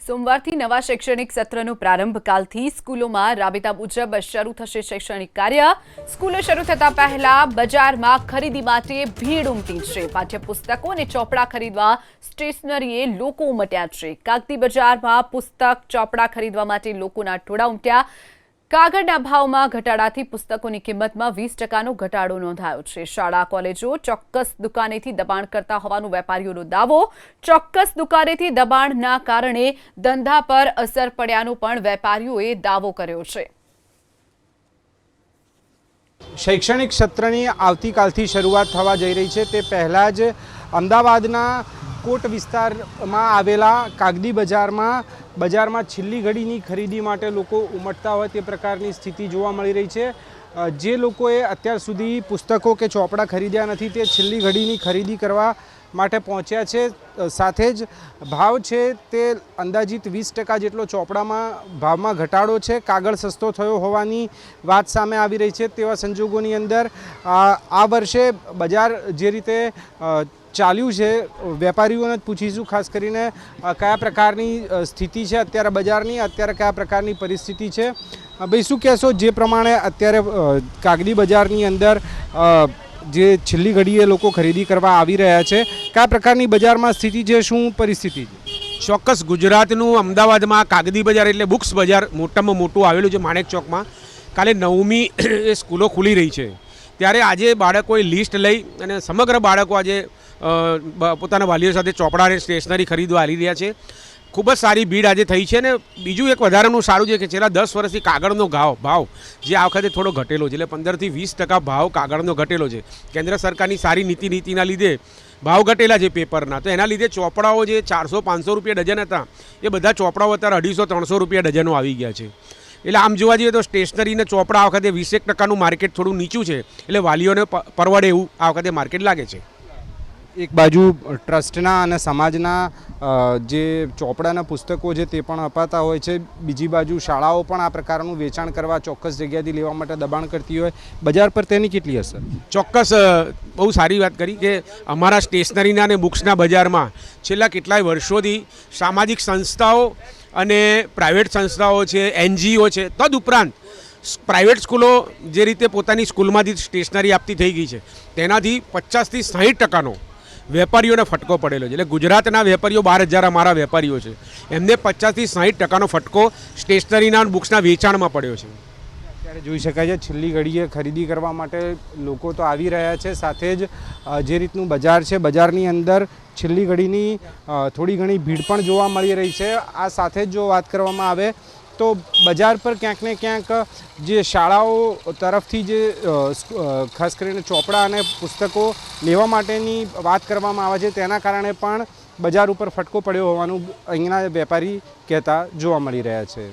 સોમવારથી નવા શૈક્ષણિક સત્રનો પ્રારંભ કાલથી સ્કૂલોમાં રાબેતા મુજબ શરૂ થશે શૈક્ષણિક કાર્ય। સ્કૂલો શરૂ થતા પહેલા બજારમાં ખરીદી માટે ભીડ ઉમટી છે। પાઠ્યપુસ્તકો અને ચોપડા ખરીદવા સ્ટેશનરીએ લોકો ઉમટ્યા છે। કાગદી બજારમાં પુસ્તક ચોપડા ખરીદવા માટે લોકોના ટોળા ઉમટ્યા। કાગળના ભાવમાં ઘટાડાથી પુસ્તકોની કિંમતમાં 20%નો ઘટાડો નોંધાયો છે। શાળા કોલેજો ચોક્કસ દુકાનેથી દબાણ કરતા હોવાનો વેપારીઓનો દાવો। ચોક્કસ દુકાનેથી દબાણના કારણે ધંધા પર અસર પડ્યાનો પણ વેપારીઓએ દાવો કર્યો છે। શૈક્ષણિક સત્રની આવતીકાલથી શરૂઆત થવા જઈ રહી છે। તે પહેલાં જ અમદાવાદના કોટ વિસ્તારમાં આવેલા કાગદી બજારમાં છેલ્લી ઘડીની ખરીદી માટે લોકો ઉમટતા હોય તે પ્રકારની સ્થિતિ જોવા મળી રહી છે। જે લોકોએ અત્યાર સુધી પુસ્તકો કે ચોપડા ખરીદ્યા નથી તે છેલ્લી ઘડીની ખરીદી કરવા માટે પહોંચ્યા છે। સાથે જ ભાવ છે તે અંદાજિત 20% જેટલો ચોપડામાં ભાવમાં ઘટાડો છે। કાગળ સસ્તો થયો હોવાની વાત સામે આવી રહી છે। તેવા સંજોગોની અંદર આ વર્ષે બજાર જે રીતે ચાલ્યું છે, વેપારીઓને પૂછીશું ખાસ કરીને કયા પ્રકારની સ્થિતિ છે અત્યારે બજારની, અત્યારે કયા પ્રકારની પરિસ્થિતિ છે। ભાઈ, શું કહેશો જે પ્રમાણે અત્યારે કાગદી બજારની અંદર જે છેલ્લી ઘડીએ લોકો ખરીદી કરવા આવી રહ્યા છે, કયા પ્રકારની બજારમાં સ્થિતિ છે, શું પરિસ્થિતિ છે? ચોક્કસ ગુજરાતનું અમદાવાદમાં કાગદી બજાર એટલે બુક્સ બજાર મોટામાં મોટું આવેલું છે માણેક ચોકમાં। કાલે 9મી એ સ્કૂલો ખુલી રહી છે, ત્યારે આજે બાળકોએ લિસ્ટ લઈ અને સમગ્ર બાળકો આજે પોતાના વાલીઓ સાથે ચોપડા અને સ્ટેશનરી ખરીદવા આવી રહ્યા છે। ખૂબ જ સારી ભીડ આજે થઈ છે। ને બીજું એક વધારાનું સારું છે કે છેલ્લા 10 વર્ષથી કાગળનો ભાવ જે આ વખતે થોડો ઘટેલો છે, એટલે 15થી 20% ભાવ કાગળનો ઘટેલો છે। કેન્દ્ર સરકારની સારી નીતિના લીધે ભાવ ઘટેલા છે પેપરના, તો એના લીધે ચોપડાઓ જે 400-500 રૂપિયા ડઝન હતા એ બધા ચોપડાઓ અત્યારે 250-300 રૂપિયા ડઝનો આવી ગયા છે। એટલે આમ જોવા જઈએ તો સ્ટેશનરી અને ચોપડા આ વખતે 20% માર્કેટ થોડું નીચું છે, એટલે વાલીઓને પરવડે એવું આ વખતે માર્કેટ લાગે છે। એક બાજુ ટ્રસ્ટના અને સમાજના જે ચોપડાના પુસ્તકો છે તે પણ અપાતા હોય છે, બીજી બાજુ શાળાઓ પણ આ પ્રકારનું વેચાણ કરવા ચોક્કસ જગ્યાથી લેવા માટે દબાણ કરતી હોય, બજાર પર તેની કેટલી અસર? ચોક્કસ બહુ સારી વાત કરી કે અમારા સ્ટેશનરીના અને બુક્સના બજારમાં છેલ્લા કેટલાય વર્ષોથી સામાજિક સંસ્થાઓ અને પ્રાઇવેટ સંસ્થાઓ છે, NGO છે, તદુપરાંત પ્રાઇવેટ સ્કૂલો જે રીતે પોતાની સ્કૂલમાંથી સ્ટેશનરી આપતી થઈ ગઈ છે તેનાથી 50થી 60%નો વેપારીઓને ફટકો પડેલો છે। એટલે ગુજરાતના વેપારીઓ 12,000 અમારા વેપારીઓ છે, એમને 50થી 60%નો ફટકો સ્ટેશનરીના બુક્સના વેચાણમાં પડ્યો છે। ત્યારે જોઈ શકાય છે છેલ્લી ઘડીએ ખરીદી કરવા માટે લોકો તો આવી રહ્યા છે, સાથે જ જે રીતનું બજાર છે બજારની અંદર છેલ્લી ઘડીની થોડી ઘણી ભીડ પણ જોવા મળી રહી છે। આ સાથે જ જો વાત કરવામાં આવે તો બજાર પર ક્યાંક ને ક્યાંક જે શાળાઓ તરફથી જે ખાસ કરીને ચોપડા અને પુસ્તકો લેવા માટેની વાત કરવામાં આવે છે તેના કારણે પણ બજાર ઉપર ફટકો પડ્યો હોવાનું અહીંના વેપારી કહેતા જોવા મળી રહ્યા છે।